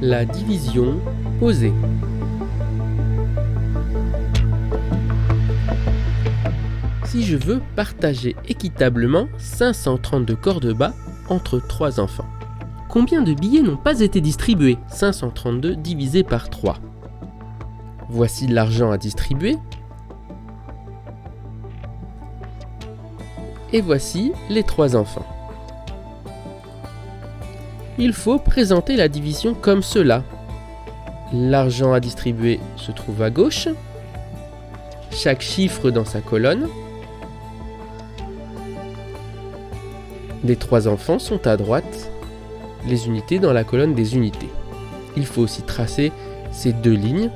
La division posée. Si je veux partager équitablement 532 cordes bas entre 3 enfants, combien de billets n'ont pas été distribués? 532 divisé par 3. Voici l'argent à distribuer. Et voici les 3 enfants. Il faut présenter la division comme cela. L'argent à distribuer se trouve à gauche, chaque chiffre dans sa colonne. Les 3 enfants sont à droite, les unités dans la colonne des unités. Il faut aussi tracer ces 2 lignes.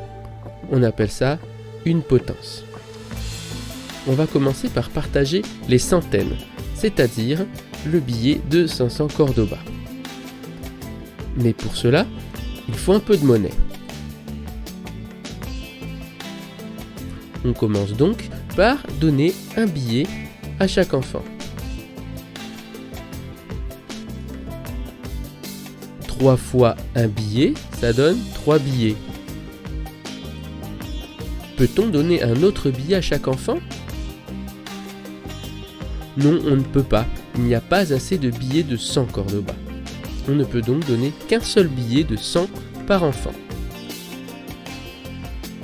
On appelle ça une potence. On va commencer par partager les centaines, c'est-à-dire le billet de 500 cordes bas. Mais pour cela, il faut un peu de monnaie. On commence donc par donner un billet à chaque enfant. 3 fois un billet, ça donne 3 billets. Peut-on donner un autre billet à chaque enfant? Non, on ne peut pas. Il n'y a pas assez de billets de 100 cordes bas. On ne peut donc donner qu'un seul billet de 100 par enfant.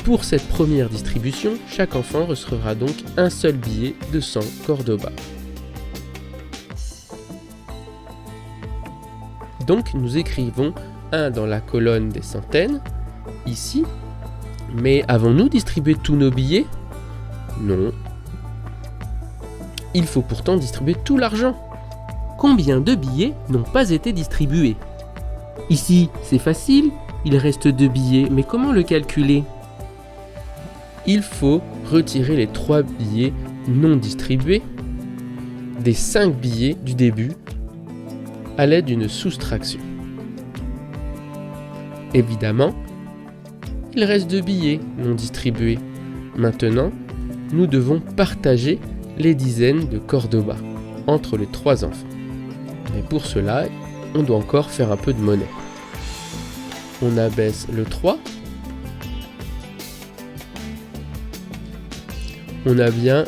Pour cette première distribution, chaque enfant recevra donc un seul billet de 100 cordes bas. Donc nous écrivons 1 dans la colonne des centaines, ici. Mais avons-nous distribué tous nos billets? Non. Il faut pourtant distribuer tout l'argent. Combien de billets n'ont pas été distribués? Ici, c'est facile, il reste 2 billets, mais comment le calculer? Il faut retirer les 3 billets non distribués des 5 billets du début à l'aide d'une soustraction. Évidemment, il reste 2 billets non distribués. Maintenant, nous devons partager les dizaines de cordes bas entre les 3 enfants. Mais pour cela, on doit encore faire un peu de monnaie. On abaisse le 3. On a bien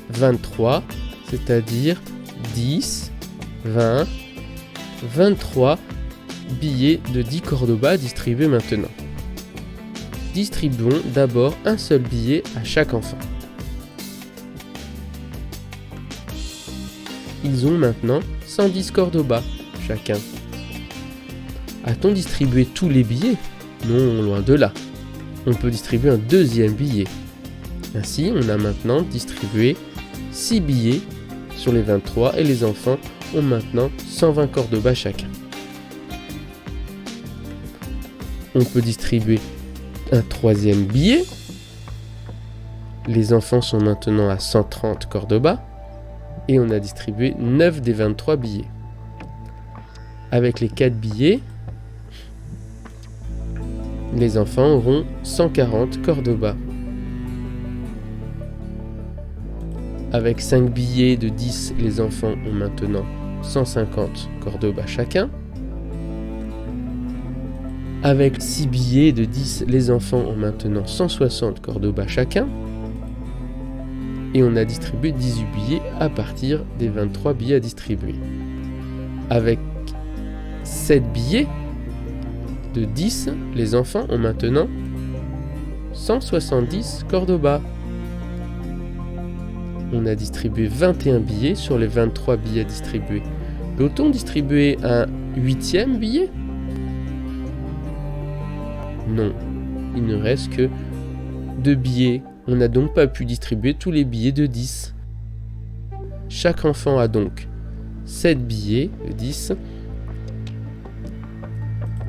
23, c'est-à-dire 10, 20, 23 billets de 10 cordes bas distribués maintenant. Distribuons d'abord un seul billet à chaque enfant. Ils ont maintenant 110 cordes bas chacun. A-t-on distribué tous les billets? Non, loin de là. On peut distribuer un deuxième billet. Ainsi, on a maintenant distribué 6 billets sur les 23 et les enfants ont maintenant 120 cordes bas chacun. On peut distribuer un troisième billet. Les enfants sont maintenant à 130 cordes bas et on a distribué 9 des 23 billets. Avec les 4 billets, les enfants auront 140 cordes bas. Avec 5 billets de 10, les enfants ont maintenant 150 cordes bas chacun. Avec 6 billets de 10, les enfants ont maintenant 160 cordes bas chacun. Et on a distribué 18 billets à partir des 23 billets à distribuer. Avec 7 billets de 10, les enfants ont maintenant 170 cordes bas. On a distribué 21 billets sur les 23 billets à distribuer. Peut-on distribuer un 8e billet? Non, il ne reste que 2 billets. On n'a donc pas pu distribuer tous les billets de 10. Chaque enfant a donc 7 billets de 10.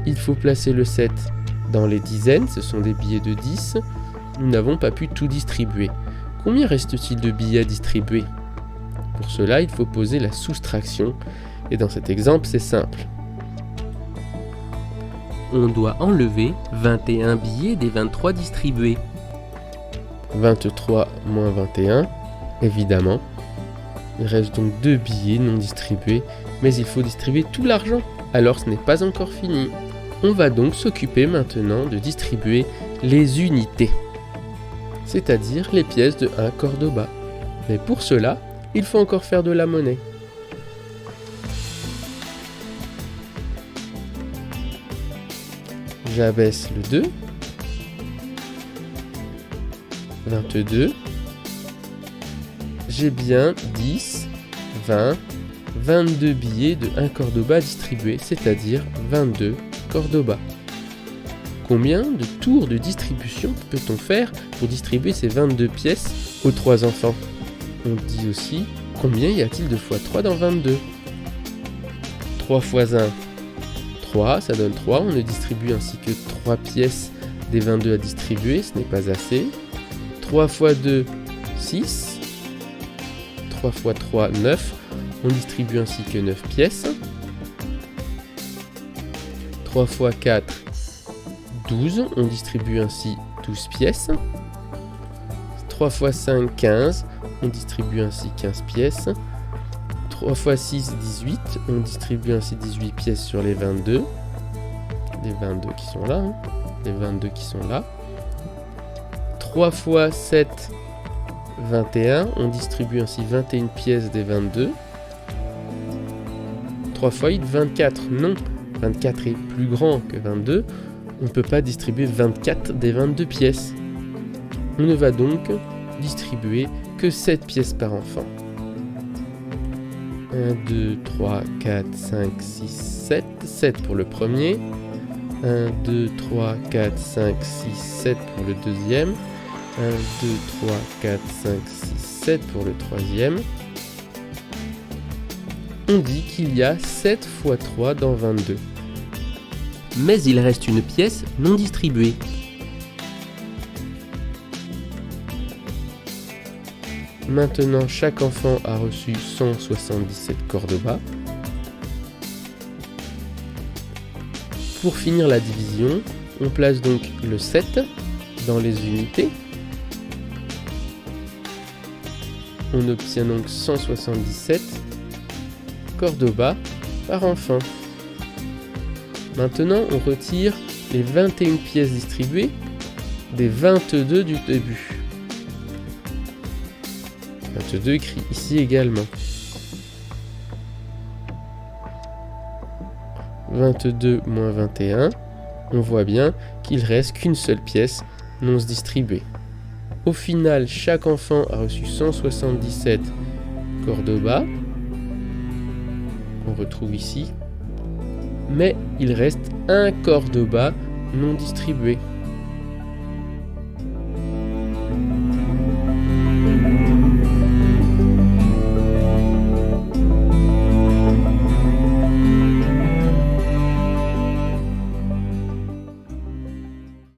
Il faut placer le 7 dans les dizaines, ce sont des billets de 10. Nous n'avons pas pu tout distribuer. Combien reste-t-il de billets à distribuer? Pour cela, il faut poser la soustraction. Et dans cet exemple, c'est simple. On doit enlever 21 billets des 23 distribués. 23 moins 21, évidemment. Il reste donc 2 billets non distribués, mais il faut distribuer tout l'argent alors ce n'est pas encore fini. On va donc s'occuper maintenant de distribuer les unités, c'est-à-dire les pièces de 1 Cordoba. Mais pour cela, il faut encore faire de la monnaie. J'abaisse le 2. 22. J'ai bien 10, 20, 22 billets de 1 Cordoba distribués, c'est-à-dire 22 Cordoba. Combien de tours de distribution peut-on faire pour distribuer ces 22 pièces aux 3 enfants? On dit aussi, combien y a-t-il de fois 3 dans 22? 3 fois 1, 3, ça donne 3. On ne distribue ainsi que 3 pièces des 22 à distribuer, ce n'est pas assez. 3 fois 2, 6. 3 fois 3, 9. On distribue ainsi que 9 pièces. 3 fois 4, 12. On distribue ainsi 12 pièces. 3 fois 5, 15. On distribue ainsi 15 pièces. 3 fois 6, 18. On distribue ainsi 18 pièces sur les 22. Les 22 qui sont là. Les 22 qui sont là. 3 fois 7, 21. On distribue ainsi 21 pièces des 22. 3 fois 8, 24. Non, 24 est plus grand que 22. On ne peut pas distribuer 24 des 22 pièces. On ne va donc distribuer que 7 pièces par enfant. 1, 2, 3, 4, 5, 6, 7. 7 pour le premier. 1, 2, 3, 4, 5, 6, 7 pour le deuxième. 1, 2, 3, 4, 5, 6, 7 pour le troisième. On dit qu'il y a 7 fois 3 dans 22. Mais il reste une pièce non distribuée. Maintenant, chaque enfant a reçu 177 Cordoba. Pour finir la division, on place donc le 7 dans les unités. On obtient donc 177 Cordoba par enfant. Maintenant, on retire les 21 pièces distribuées des 22 du début. 22 écrit ici également. 22 moins 21, on voit bien qu'il reste qu'une seule pièce non distribuée. Au final, chaque enfant a reçu 177 Cordoba. On retrouve ici. Mais il reste un Cordoba non distribué.